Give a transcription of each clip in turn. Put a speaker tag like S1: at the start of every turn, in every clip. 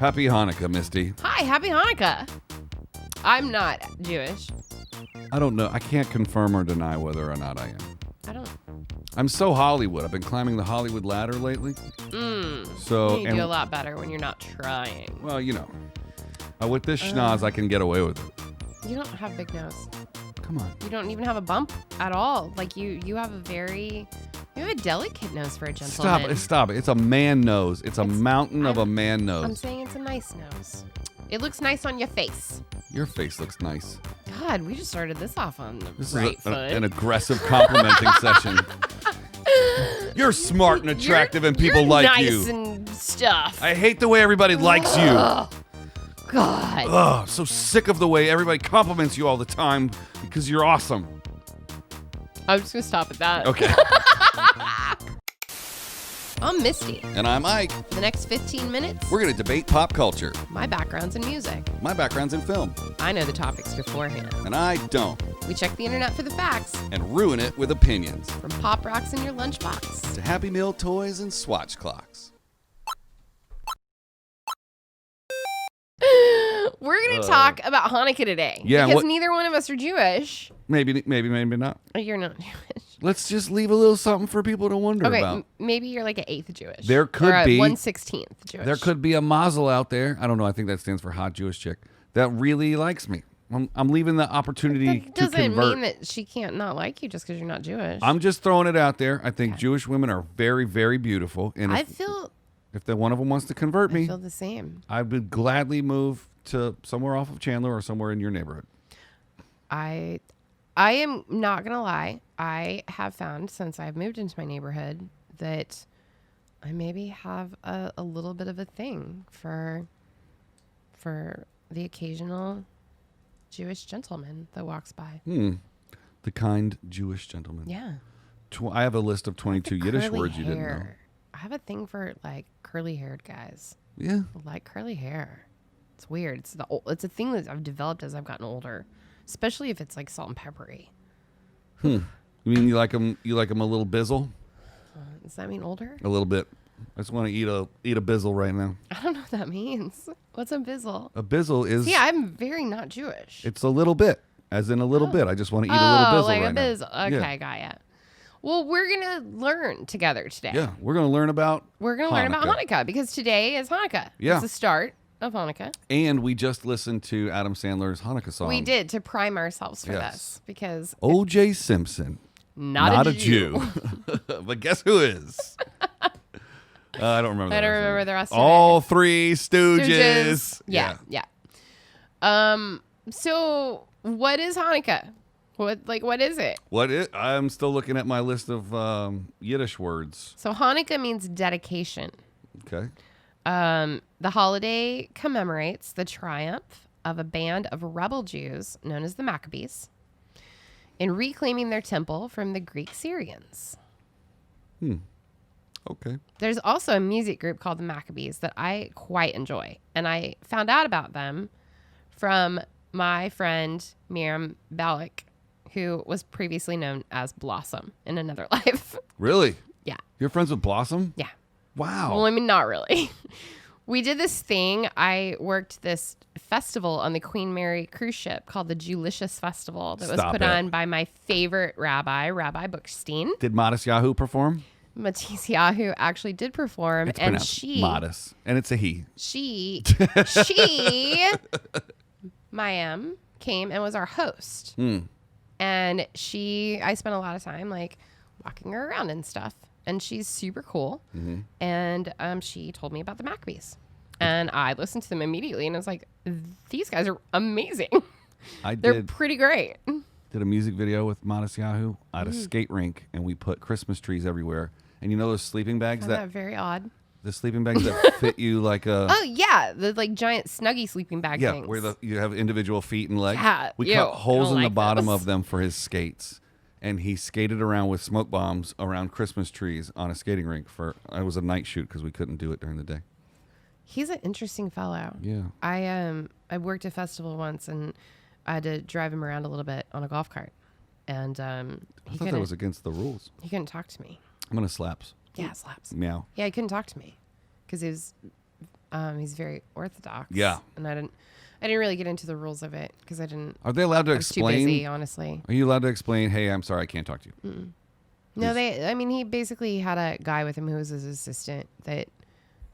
S1: Happy Hanukkah, Misty.
S2: Hi, happy Hanukkah. I'm not Jewish.
S1: I don't know. I can't confirm or deny whether or not I am.
S2: I don't.
S1: I'm so Hollywood. I've been climbing the Hollywood ladder lately. So
S2: You do a lot better when you're not trying.
S1: Well, you know, with this schnoz, I can get away with it.
S2: You don't have a big nose.
S1: Come on.
S2: You don't even have a bump at all. Like you have a delicate nose for a gentleman.
S1: Stop it. It's a man nose. It's a mountain of a man nose.
S2: I'm saying it's a nice nose. It looks nice on your face.
S1: Your face looks nice.
S2: God, we just started this off on the
S1: This
S2: right
S1: is
S2: foot.
S1: an aggressive complimenting session. You're smart and attractive and people
S2: you're
S1: like
S2: nice
S1: you.
S2: And stuff.
S1: I hate the way everybody likes you.
S2: God.
S1: Ugh, so sick of the way everybody compliments you all the time because you're awesome.
S2: I'm just going to stop at that.
S1: Okay.
S2: I'm Misty.
S1: And I'm Ike.
S2: For the next 15 minutes,
S1: We're going to debate pop culture.
S2: my background's in music.
S1: My background's in film.
S2: I know the topics beforehand.
S1: And I don't.
S2: We check the internet for the facts,
S1: And ruin it with opinions.
S2: from pop rocks in your lunchbox.
S1: To Happy Meal toys and swatch clocks.
S2: We're going to talk about Hanukkah today.
S1: Yeah,
S2: Because
S1: what-
S2: neither one of us are Jewish.
S1: Maybe not.
S2: You're not Jewish.
S1: Let's just leave a little something for people to wonder
S2: Okay,
S1: about.
S2: maybe you're like an 8th Jewish.
S1: There could
S2: or
S1: be.
S2: 1/16th Jewish.
S1: There could be a mazel out there. I don't know. I think that stands for hot Jewish chick that really likes me. I'm leaving the opportunity
S2: That
S1: to
S2: doesn't
S1: convert.
S2: mean that she can't not like you just because you're not Jewish.
S1: I'm just throwing it out there. I think Jewish women are very, very beautiful. And
S2: I
S1: if,
S2: feel
S1: one of them wants to convert me,
S2: the same.
S1: I would gladly move to somewhere off of Chandler or somewhere in your neighborhood.
S2: I am not gonna lie. I have found since I've moved into my neighborhood that I maybe have a little bit of a thing for the occasional Jewish gentleman that walks by.
S1: The kind Jewish gentleman.
S2: Yeah.
S1: I have a list of 22 Yiddish
S2: Curly
S1: words you didn't know.
S2: hair. I have a thing for like curly haired guys.
S1: Yeah.
S2: I like curly hair. It's weird. It's a thing that I've developed as I've gotten older, especially if it's like salt and peppery.
S1: You mean you like them? You like them a little bizzle?
S2: Does that mean older?
S1: A little bit. I just want to eat a bizzle right now.
S2: I don't know what that means. What's a bizzle?
S1: A bizzle is.
S2: Yeah, I'm very not Jewish.
S1: It's a little bit, as in a little bit. I just want to eat a little bizzle
S2: like
S1: right
S2: a
S1: now.
S2: bizzle. Okay, got ya. Well, we're gonna learn together today.
S1: Yeah, we're gonna learn about.
S2: We're gonna learn about Hanukkah because today is Hanukkah.
S1: Yeah.
S2: It's the start of Hanukkah.
S1: And we just listened to Adam Sandler's Hanukkah song.
S2: We did to prime ourselves for
S1: Yes.
S2: this because
S1: O.J. Simpson,
S2: not a Jew.
S1: But guess who is? I don't remember.
S2: I don't remember the rest of it.
S1: All three Stooges.
S2: Yeah. So what is Hanukkah? What is it?
S1: I'm still looking at my list of Yiddish words.
S2: So Hanukkah means dedication.
S1: Okay.
S2: The holiday commemorates the triumph of a band of rebel Jews known as the Maccabees in reclaiming their temple from the Greek Syrians.
S1: Okay.
S2: There's also a music group called the Maccabees that I quite enjoy. And I found out about them from my friend Miriam Balak, who was previously known as Blossom in another life.
S1: Really?
S2: Yeah.
S1: You're friends with Blossom?
S2: Yeah.
S1: Wow.
S2: Well, I mean, not really. We did this thing. I worked this festival on the Queen Mary cruise ship called the Jewlicious Festival that was put on by my favorite rabbi, Rabbi Bookstein.
S1: Did Modest Yahoo perform?
S2: Matisse Yahoo actually did perform,
S1: It's
S2: and
S1: pronounced Modest, and it's a he.
S2: She, Mayim, came and was our host. And I spent a lot of time like walking her around and stuff. And she's super cool. And she told me about the Maccabees. And I listened to them immediately and I was like, these guys are amazing. They're pretty great.
S1: Did a music video with Modest Yahoo at a skate rink, and we put Christmas trees everywhere. And you know those sleeping bags
S2: Isn't that very odd?
S1: the sleeping bags that fit you like a
S2: Oh yeah, the like giant Snuggie sleeping bag things.
S1: where you have individual feet and legs.
S2: Yeah,
S1: We
S2: ew,
S1: cut holes
S2: I
S1: in
S2: don't
S1: the
S2: like
S1: bottom
S2: those.
S1: of them for his skates, and he skated around with smoke bombs around Christmas trees on a skating rink. It was a night shoot because we couldn't do it during the day.
S2: He's an interesting fellow.
S1: Yeah.
S2: I worked a festival once and I had to drive him around a little bit on a golf cart, and
S1: I thought that was against the rules.
S2: he couldn't talk to me.
S1: I'm gonna slaps.
S2: Yeah, slaps.
S1: Meow.
S2: Yeah, he couldn't talk to me because He's very orthodox.
S1: Yeah.
S2: And I didn't really get into the rules of it because I didn't.
S1: Are they allowed to
S2: I was
S1: explain?
S2: too busy, honestly.
S1: Are you allowed to explain? Hey, I'm sorry, I can't talk to you.
S2: Mm-mm. No, he basically had a guy with him who was his assistant that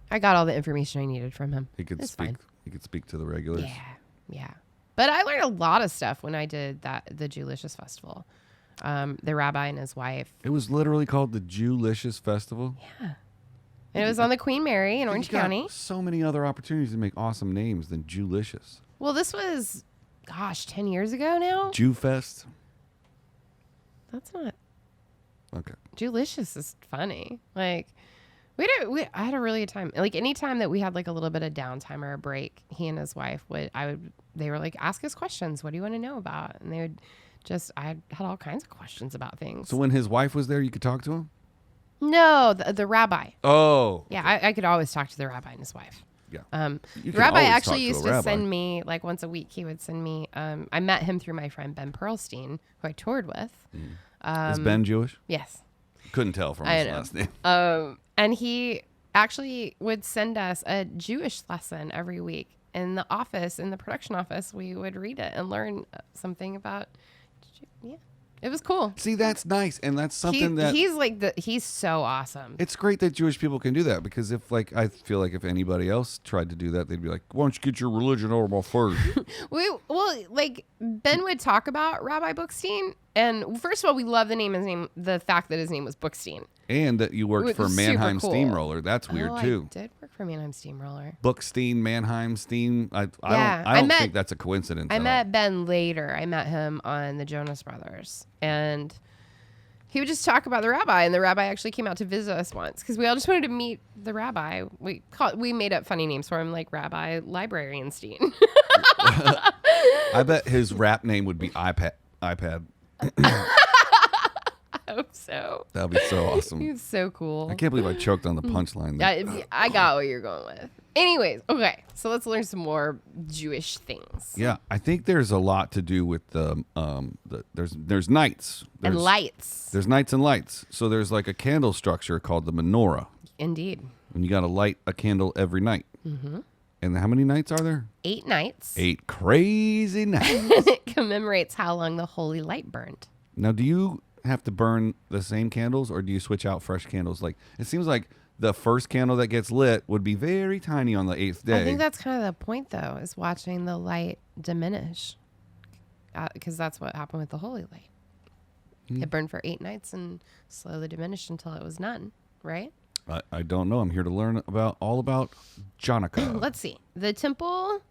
S2: I got all the information I needed from him.
S1: He could
S2: It's
S1: speak.
S2: fine.
S1: He could speak to the regulars.
S2: Yeah. But I learned a lot of stuff when I did the Jewlicious Festival. The rabbi and his wife.
S1: It was literally called the Jewlicious Festival.
S2: Yeah. And it was on the Queen Mary in Orange
S1: You've got
S2: County.
S1: so many other opportunities to make awesome names than Jewlicious.
S2: Well, this was, 10 years ago now.
S1: Jewfest.
S2: That's not.
S1: Okay.
S2: Jewlicious is funny. Like, I had a really good time. Like, anytime that we had like a little bit of downtime or a break, he and his wife they were like, ask us questions. What do you want to know about? And they would I had all kinds of questions about things.
S1: So when his wife was there, you could talk to him?
S2: No, the rabbi.
S1: Oh.
S2: Yeah, I could always talk to the rabbi and his wife.
S1: Yeah.
S2: The rabbi actually used to send me, like once a week, he would send me, I met him through my friend Ben Pearlstein, who I toured with.
S1: Is Ben Jewish?
S2: Yes.
S1: Couldn't tell from his last name.
S2: And he actually would send us a Jewish lesson every week. In the office, in the production office, we would read it and learn something about, it was cool.
S1: See, that's nice. And that's something
S2: He's so awesome.
S1: It's great that Jewish people can do that because I feel like if anybody else tried to do that, they'd be like, why don't you get your religion over my first?
S2: Ben would talk about Rabbi Bookstein. And first of all, we love the fact that his name was Bookstein.
S1: And that you worked for Mannheim Steamroller. That's weird, too.
S2: I did work for Mannheim Steamroller.
S1: Bookstein, Mannheim Steam. I don't think that's a coincidence.
S2: I met Ben later. I met him on the Jonas Brothers. And he would just talk about the rabbi. And the rabbi actually came out to visit us once because we all just wanted to meet the rabbi. We made up funny names for him, like Rabbi Librarianstein.
S1: I bet his rap name would be iPad.
S2: I hope so.
S1: That would be so awesome.
S2: He's so cool.
S1: I can't believe I choked on the punchline there.
S2: I got what you're going with. Anyways, okay, so let's learn some more Jewish things.
S1: Yeah, I think there's a lot to do with there's nights.
S2: And lights.
S1: There's nights and lights. So there's like a candle structure called the Menorah.
S2: Indeed.
S1: And you got to light a candle every night. Mm-hmm. And how many nights are there?
S2: 8 nights.
S1: 8 crazy nights.
S2: It commemorates how long the holy light burned.
S1: Now, do you have to burn the same candles or do you switch out fresh candles? Like, it seems like the first candle that gets lit would be very tiny on the 8th day.
S2: I think that's kind of the point, though, is watching the light diminish. Because that's what happened with the holy light. It burned for 8 nights and slowly diminished until it was none, right?
S1: I don't know. I'm here to learn all about Chanukah.
S2: Let's see. The temple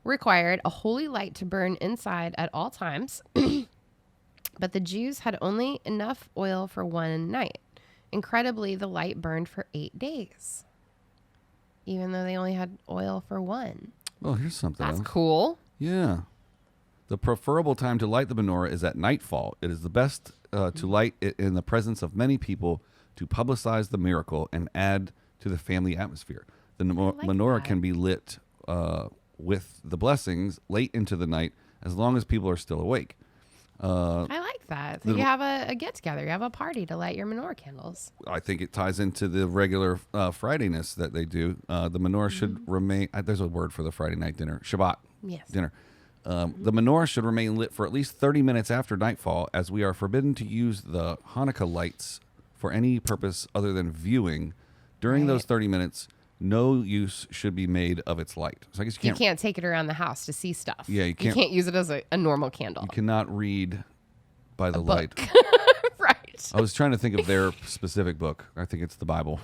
S2: required a holy light to burn inside at all times. But the Jews had only enough oil for one night. Incredibly, the light burned for 8 days, even though they only had oil for one.
S1: Well, here's something
S2: That's
S1: else.
S2: cool.
S1: Yeah. The preferable time to light the menorah is at nightfall. It is the best to light it in the presence of many people to publicize the miracle and add to the family atmosphere. The menorah can be lit with the blessings late into the night as long as people are still awake.
S2: I like that. So you have a get-together. You have a party to light your menorah candles.
S1: I think it ties into the regular Fridayness that they do. The menorah should remain... there's a word for the Friday night dinner. Shabbat dinner. The menorah should remain lit for at least 30 minutes after nightfall, as we are forbidden to use the Hanukkah lights for any purpose other than viewing. During those 30 minutes, no use should be made of its light. So I guess
S2: you can't take it around the house to see stuff.
S1: Yeah, you can't
S2: use it as a normal candle.
S1: You cannot read by the light.
S2: Right.
S1: I was trying to think of their specific book. I think it's the Bible.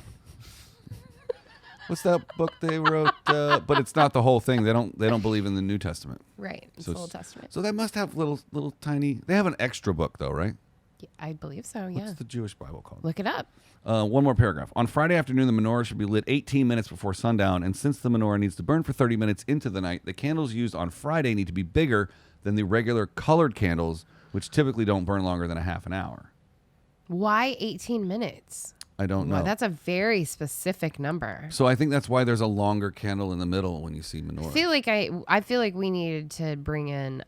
S1: What's that book they wrote? But it's not the whole thing. They don't believe in the New Testament.
S2: Right. It's the Old Testament.
S1: So that must have little tiny. They have an extra book though, right?
S2: Yeah, I believe so. Yeah.
S1: What's the Jewish Bible called?
S2: Look it up.
S1: One more paragraph. On Friday afternoon, the menorah should be lit 18 minutes before sundown, and since the menorah needs to burn for 30 minutes into the night, the candles used on Friday need to be bigger than the regular colored candles, which typically don't burn longer than a half an hour.
S2: Why 18 minutes?
S1: I don't know.
S2: Well, that's a very specific number.
S1: So I think that's why there's a longer candle in the middle when you see menorah.
S2: I feel like we needed to bring in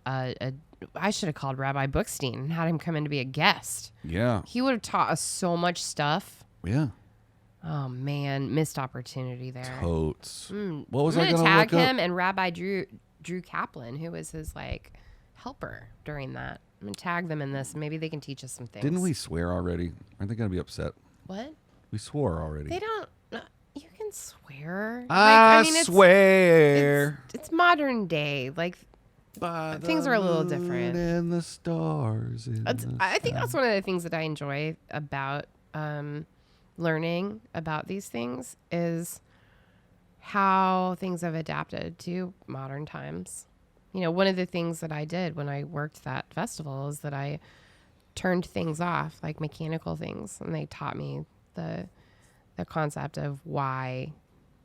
S2: I should have called Rabbi Bookstein and had him come in to be a guest.
S1: Yeah.
S2: He would have taught us so much stuff.
S1: Yeah.
S2: Oh man, missed opportunity there.
S1: Totes. What was I
S2: going to
S1: tag
S2: look him up? And Rabbi Drew Kaplan, who was his like helper during that. I'm going to tag them in this. Maybe they can teach us some things.
S1: Didn't we swear already? Aren't they going to be upset?
S2: What?
S1: We swore already.
S2: They don't. You can swear.
S1: I swear.
S2: It's modern day. Like things are a little different.
S1: And the stars.
S2: I think that's one of the things that I enjoy about learning about these things is how things have adapted to modern times. You know, one of the things that I did when I worked that festival is that I turned things off, like mechanical things, and they taught me the concept of why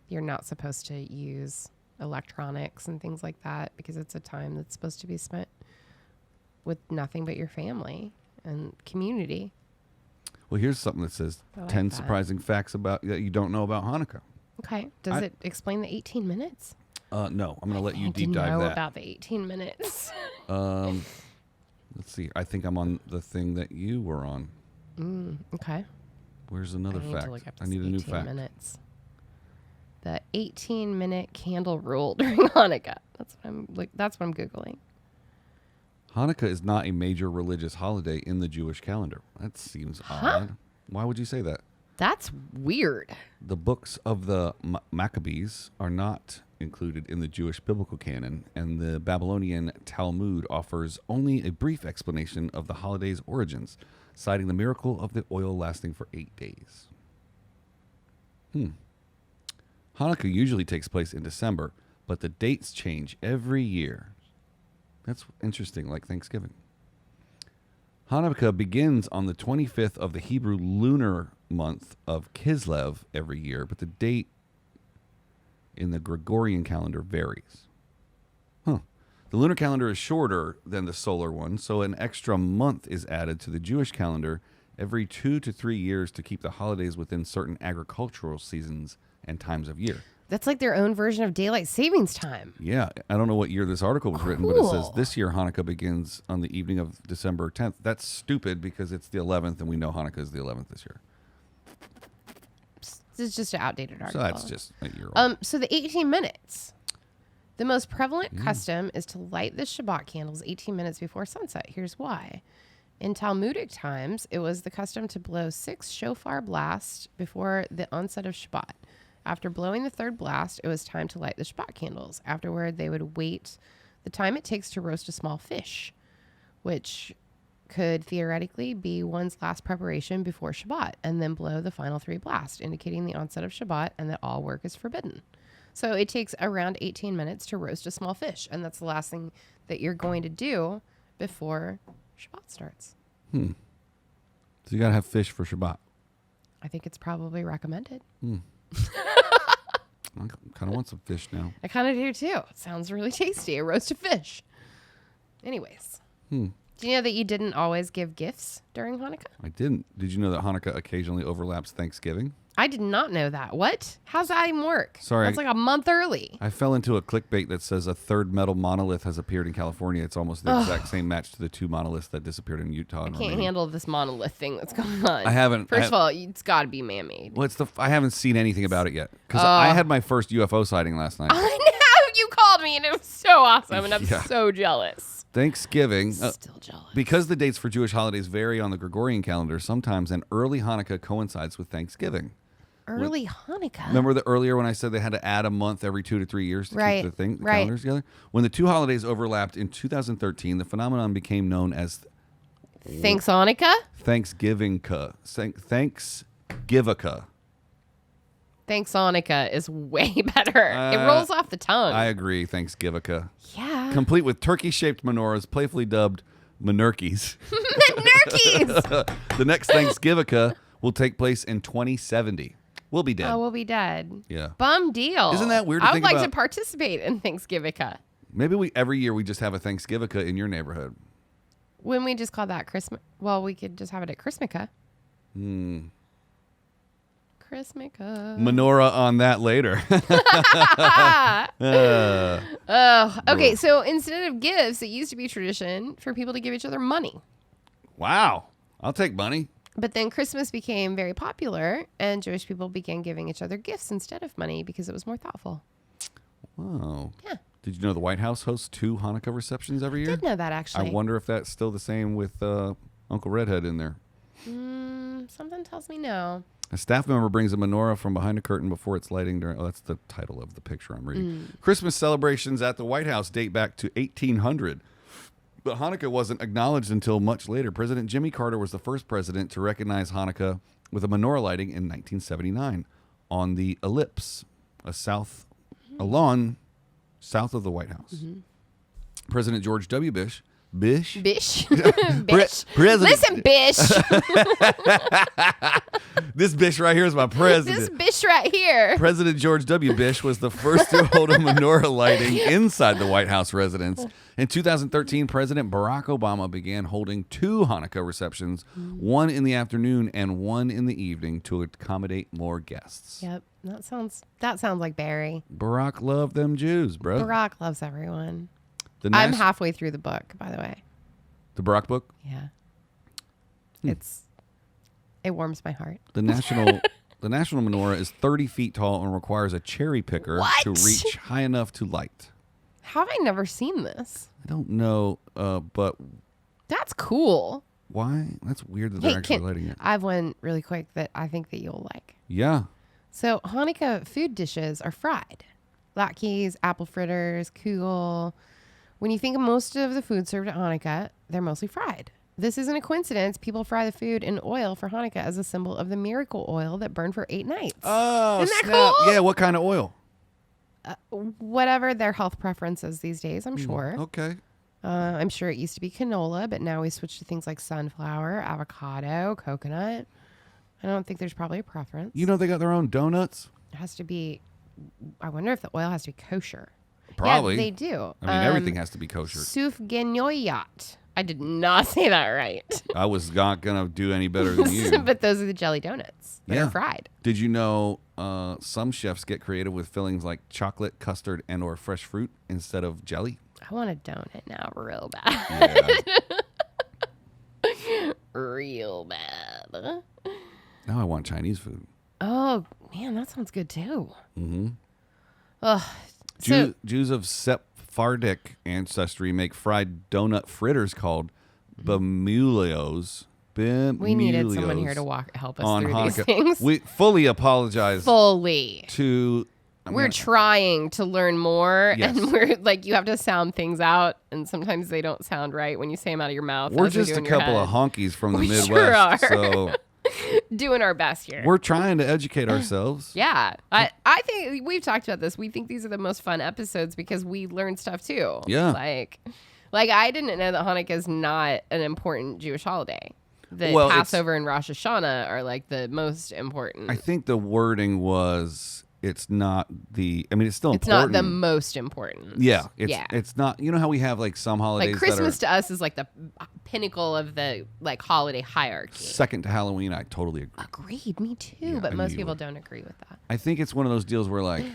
S2: you're not supposed to use electronics and things like that, because it's a time that's supposed to be spent with nothing but your family and community.
S1: Well, here's something that says 10 surprising facts about that you don't know about Hanukkah.
S2: Okay. Does it explain the 18 minutes?
S1: No, I'm going to let you deep dive that.
S2: I know about the 18 minutes.
S1: Let's see. I think I'm on the thing that you were on.
S2: Okay.
S1: Where's another fact? I need a new fact.
S2: Minutes. The 18-minute candle rule during Hanukkah. That's what I'm Googling.
S1: Hanukkah is not a major religious holiday in the Jewish calendar. That seems odd. Why would you say that?
S2: That's weird.
S1: The books of the Maccabees are not included in the Jewish biblical canon, and the Babylonian Talmud offers only a brief explanation of the holiday's origins, citing the miracle of the oil lasting for 8 days. Hanukkah usually takes place in December, but the dates change every year. That's interesting, like Thanksgiving. Hanukkah begins on the 25th of the Hebrew lunar month of Kislev every year, but the date in the Gregorian calendar varies. The lunar calendar is shorter than the solar one, so an extra month is added to the Jewish calendar every 2 to 3 years to keep the holidays within certain agricultural seasons and times of year.
S2: That's like their own version of daylight savings time.
S1: Yeah. I don't know what year this article was written, but it says this year Hanukkah begins on the evening of December 10th. That's stupid because it's the 11th, and we know Hanukkah is the 11th this year.
S2: It's just an outdated article.
S1: So that's just a year old.
S2: So the 18 minutes. The most prevalent custom is to light the Shabbat candles 18 minutes before sunset. Here's why. In Talmudic times, it was the custom to blow 6 shofar blasts before the onset of Shabbat. After blowing the third blast, it was time to light the Shabbat candles. Afterward, they would wait the time it takes to roast a small fish, which could theoretically be one's last preparation before Shabbat, and then blow the final 3 blasts, indicating the onset of Shabbat and that all work is forbidden. So it takes around 18 minutes to roast a small fish, and that's the last thing that you're going to do before Shabbat starts.
S1: So you got to have fish for Shabbat.
S2: I think it's probably recommended.
S1: I kind of want some fish now.
S2: I kind of do too. It sounds really tasty. A roasted fish. Anyways. Do you know that you didn't always give gifts during Hanukkah?
S1: I didn't. Did you know that Hanukkah occasionally overlaps Thanksgiving?
S2: I did not know that. What? How's that even work?
S1: Sorry.
S2: That's like a month early.
S1: I fell into a clickbait that says a third metal monolith has appeared in California. It's almost the exact same match to the 2 monoliths that disappeared in Utah.
S2: I can't handle this monolith thing that's going on.
S1: I haven't.
S2: First of all, it's got to be man-made.
S1: Well, I haven't seen anything about it yet. Because I had my first UFO sighting last night.
S2: I know. You called me, and it was so awesome, and I'm so jealous.
S1: Thanksgiving.
S2: Still jealous.
S1: Because the dates for Jewish holidays vary on the Gregorian calendar, sometimes an early Hanukkah coincides with Thanksgiving.
S2: Early Hanukkah.
S1: Remember earlier when I said they had to add a month every 2 to 3 years to keep the calendars together? When the 2 holidays overlapped in 2013, the phenomenon became known as
S2: Thanks Hanukkah?
S1: Thanksgiving-ka. Thanksgivika.
S2: Thanks Hanukkah is way better. It rolls off the tongue.
S1: I agree. Thanksgivika.
S2: Yeah.
S1: Complete with turkey-shaped menorahs, playfully dubbed Menorkies.
S2: Menorkies!
S1: The next Thanksgivika will take place in 2070. We'll be dead.
S2: Oh, we'll be dead.
S1: Yeah.
S2: Bum deal.
S1: Isn't that weird?
S2: I would like to participate in Thanksgivika.
S1: Maybe every year we just have a Thanksgivika in your neighborhood.
S2: When we just call that Christmas? Well, we could just have it at Christmaka. Christmaka.
S1: Menorah on that later.
S2: Okay, so instead of gifts, it used to be tradition for people to give each other money.
S1: Wow. I'll take money.
S2: But then Christmas became very popular, and Jewish people began giving each other gifts instead of money because it was more thoughtful.
S1: Wow.
S2: Yeah.
S1: Did you know the White House hosts 2 Hanukkah receptions every year?
S2: I did know that, actually.
S1: I wonder if that's still the same with Uncle Redhead in there.
S2: Something tells me no.
S1: A staff member brings a menorah from behind a curtain before its lighting during... Oh, that's the title of the picture I'm reading. Christmas celebrations at the White House date back to 1800. But Hanukkah wasn't acknowledged until much later. President Jimmy Carter was the first president to recognize Hanukkah with a menorah lighting in 1979 on the Ellipse, a lawn south of the White House. President George W. Bush. Bish?
S2: Bish?
S1: Bish.
S2: Listen, Bish.
S1: This Bish right here is my president.
S2: This Bish right here.
S1: President George W. Bush was the first to hold a menorah lighting inside the White House residence. In 2013, President Barack Obama began holding 2 Hanukkah receptions, one in the afternoon and one in the evening to accommodate more guests.
S2: Yep. That sounds like Barry.
S1: Barack loved them Jews, bro.
S2: Barack loves everyone. I'm halfway through the book, by the way.
S1: The Barack book?
S2: Yeah. It warms my heart.
S1: The national menorah is 30 feet tall and requires a cherry picker to reach high enough to light.
S2: How have I never seen this?
S1: I don't know, but...
S2: That's cool.
S1: Why? That's weird that they're actually lighting it.
S2: I have one really quick that I think that you'll like.
S1: Yeah.
S2: So Hanukkah food dishes are fried. Latkes, apple fritters, kugel. When you think of most of the food served at Hanukkah, they're mostly fried. This isn't a coincidence. People fry the food in oil for Hanukkah as a symbol of the miracle oil that burned for 8 nights.
S1: Oh,
S2: isn't that
S1: snap.
S2: cool?
S1: Yeah, what kind of oil?
S2: Whatever their health preferences these days, I'm sure.
S1: Okay.
S2: I'm sure it used to be canola, but now we switched to things like sunflower, avocado, coconut. I don't think there's probably a preference.
S1: You know they got their own donuts?
S2: It has to be, I wonder if the oil has to be kosher.
S1: Probably.
S2: Yeah, they do.
S1: I mean, everything has to be kosher.
S2: Sufgenoyat. I did not say that right.
S1: I was not going to do any better than you.
S2: But those are the jelly donuts that are fried.
S1: Did you know some chefs get creative with fillings like chocolate, custard, and or fresh fruit instead of jelly?
S2: I want a donut now real bad.
S1: Yeah.
S2: Real bad.
S1: Now I want Chinese food.
S2: Oh, man, that sounds good too.
S1: Mm-hmm.
S2: Ugh.
S1: Jews of Sephardic ancestry make fried donut fritters called bemulios.
S2: We needed someone here to help us through
S1: Hanukkah.
S2: these things.
S1: We fully apologize. We're
S2: trying to learn more, and we're like, you have to sound things out, and sometimes they don't sound right when you say them out of your mouth.
S1: We're just a couple of honkies from the Midwest.
S2: Sure are.
S1: So
S2: doing our best here.
S1: We're trying to educate ourselves.
S2: Yeah. I think we've talked about this. We think these are the most fun episodes because we learn stuff too.
S1: Yeah.
S2: Like I didn't know that Hanukkah is not an important Jewish holiday. The Passover and Rosh Hashanah are like the most important.
S1: I think the wording was it's not the. I mean, it's still
S2: it's
S1: important.
S2: Not the most important.
S1: Yeah. It's not. You know how we have like some holidays.
S2: Like Christmas to us is like the pinnacle of the like holiday hierarchy.
S1: Second to Halloween, I totally agree.
S2: Agreed, me too. Yeah, but most people don't agree with that.
S1: I think it's one of those deals where like,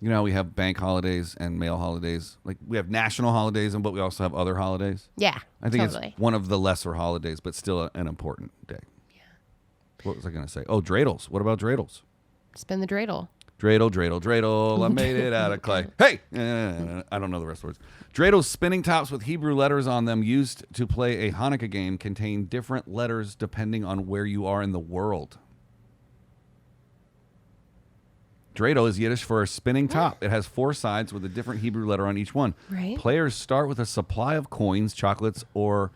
S1: you know, how we have bank holidays and male holidays. Like we have national holidays, but we also have other holidays.
S2: Yeah,
S1: I think it's one of the lesser holidays, but still an important day. Yeah. What was I going to say? Oh, dreidels. What about dreidels?
S2: Spin the dreidel.
S1: Dreidel, dreidel, dreidel. I made it out of clay. Hey! I don't know the rest of the words. Dreidels, spinning tops with Hebrew letters on them used to play a Hanukkah game, contain different letters depending on where you are in the world. Dreidel is Yiddish for a spinning top. It has 4 sides with a different Hebrew letter on each one.
S2: Right.
S1: Players start with a supply of coins, chocolates, or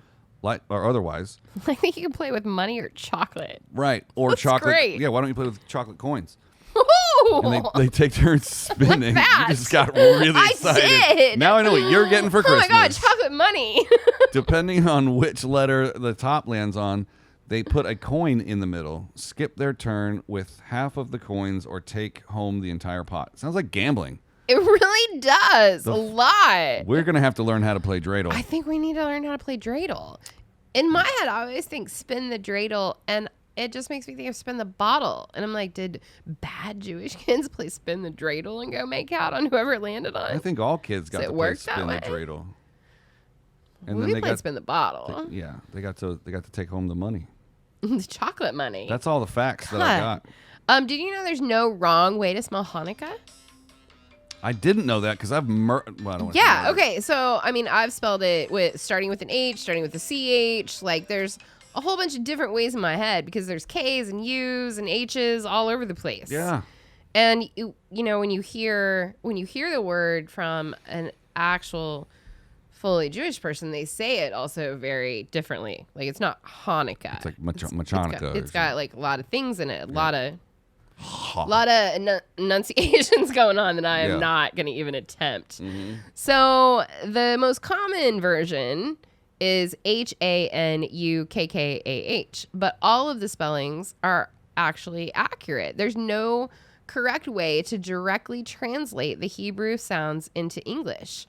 S1: otherwise.
S2: I think you can play with money or chocolate.
S1: Right. Or
S2: That's
S1: chocolate.
S2: Great.
S1: Yeah, why don't you play with chocolate coins?
S2: Ooh.
S1: And they take turns spinning.
S2: That?
S1: You just got really excited.
S2: I did.
S1: Now I know what you're getting for Christmas.
S2: Oh my God, chocolate money.
S1: Depending on which letter the top lands on, they put a coin in the middle, skip their turn with half of the coins, or take home the entire pot. Sounds like gambling.
S2: It really does. A lot.
S1: We're going to have to learn how to play dreidel.
S2: I think we need to learn how to play dreidel. In my head, I always think spin the dreidel, and it just makes me think of spin the bottle. And I'm like, did bad Jewish kids play spin the dreidel and go make out on whoever it landed on?
S1: I think all kids got to play spin the dreidel.
S2: And we played spin the bottle.
S1: They got to take home the money.
S2: Chocolate money.
S1: That's all the facts that I got.
S2: Did you know there's no wrong way to spell Hanukkah?
S1: I didn't know that because I've
S2: Yeah, okay. So, I mean, I've spelled it starting with an H, starting with a CH. Like, there's a whole bunch of different ways in my head because there's K's and U's and H's all over the place.
S1: Yeah.
S2: And, you know, when you hear the word from an actual fully Jewish person, they say it also very differently. Like, it's not Hanukkah.
S1: It's like Chanukah.
S2: It's got like a lot of things in it, a lot of enunciations going on that I am not going to even attempt. So the most common version is HANUKKAH, but all of the spellings are actually accurate. There's no correct way to directly translate the Hebrew sounds into English.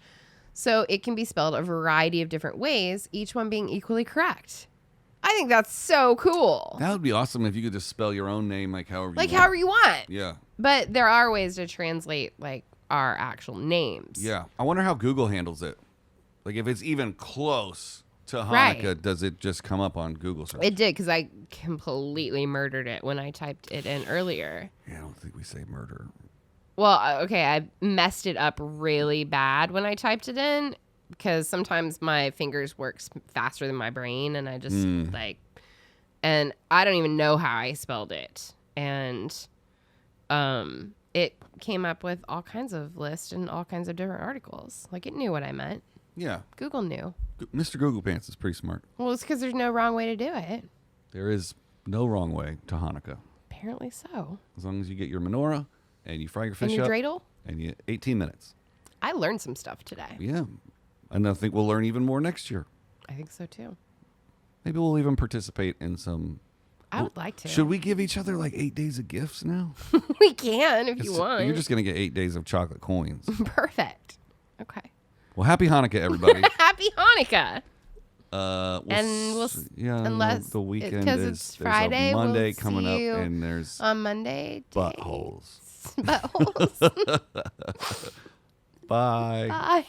S2: So it can be spelled a variety of different ways, each one being equally correct. I think that's so cool.
S1: That would be awesome if you could just spell your own name however
S2: you want.
S1: Yeah.
S2: But there are ways to translate like our actual names.
S1: Yeah. I wonder how Google handles it. Like if it's even close to Hanukkah, does it just come up on Google search?
S2: It did because I completely murdered it when I typed it in earlier.
S1: Yeah, I don't think we say murder.
S2: Well, okay, I messed it up really bad when I typed it in because sometimes my fingers work faster than my brain, and I just and I don't even know how I spelled it, and it came up with all kinds of lists and all kinds of different articles. Like it knew what I meant.
S1: Yeah,
S2: Google knew.
S1: Mr. Google Pants is pretty smart.
S2: Well, it's because there's no wrong way to do it.
S1: There is no wrong way to Hanukkah.
S2: Apparently so.
S1: As long as you get your menorah and you fry your fish
S2: and your
S1: up.
S2: dreidel?
S1: And you 18 minutes.
S2: I learned some stuff today.
S1: Yeah. And I think we'll learn even more next year.
S2: I think so too.
S1: Maybe we'll even participate in some.
S2: I would like to.
S1: Should we give each other like 8 days of gifts now?
S2: We can if you want.
S1: You're just going to get 8 days of chocolate coins.
S2: Perfect. Okay.
S1: Well, happy Hanukkah, everybody.
S2: Happy Hanukkah.
S1: Unless the weekend
S2: because it's Friday,
S1: Monday
S2: we'll
S1: coming
S2: see
S1: up, and there's
S2: on Monday
S1: buttholes.
S2: Buttholes.
S1: Bye.
S2: Bye.